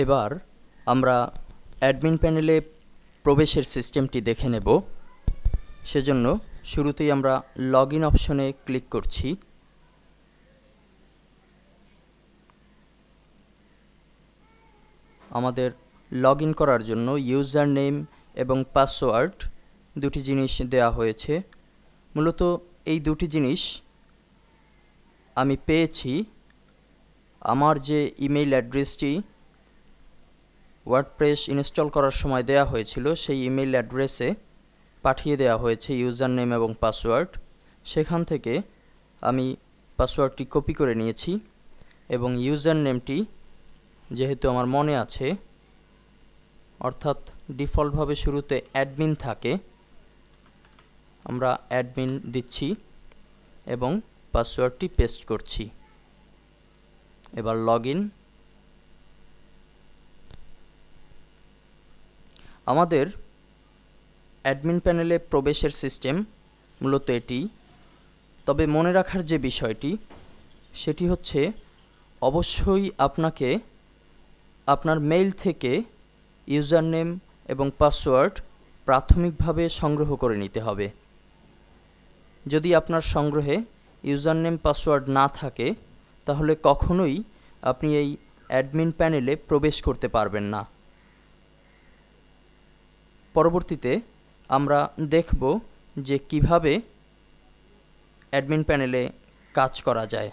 এবার আমরা অ্যাডমিন প্যানেলে প্রবেশের সিস্টেমটি দেখে নেব। সেজন্য শুরুতেই আমরা লগইন অপশনে ক্লিক করছি। আমাদের লগইন করার জন্য ইউজার নেম এবং পাসওয়ার্ড দুটি জিনিস দেয়া হয়েছে। মূলত এই দুটি জিনিস আমি পেয়েছি আমার যে ইমেইল অ্যাড্রেসটি ওয়ার্ডপ্রেস ইনস্টল করার সময় দেয়া হয়েছিল সেই ইমেইল অ্যাড্রেসে পাঠিয়ে দেওয়া হয়েছে ইউজার নেম এবং পাসওয়ার্ড। সেখান থেকে আমি পাসওয়ার্ডটি কপি করে নিয়েছি এবং ইউজার নেমটি যেহেতু আমার মনে আছে, অর্থাৎ ডিফল্টভাবে শুরুতে অ্যাডমিন থাকে, আমরা অ্যাডমিন দিচ্ছি এবং পাসওয়ার্ডটি পেস্ট করছি। এবার লগইন। আমাদের অ্যাডমিন প্যানেলে প্রবেশের সিস্টেম মূলত এটি। তবে মনে রাখার যে বিষয়টি সেটি হচ্ছে অবশ্যই আপনাকে আপনার মেইল থেকে ইউজার নেম এবং পাসওয়ার্ড প্রাথমিকভাবে সংগ্রহ করে নিতে হবে। যদি আপনার সংগ্রহে ইউজার নেম পাসওয়ার্ড না থাকে তাহলে কখনোই আপনি এই অ্যাডমিন প্যানেলে প্রবেশ করতে পারবেন না। পরবর্তীতে আমরা দেখব যে কিভাবে অ্যাডমিন প্যানেলে কাজ করা যায়।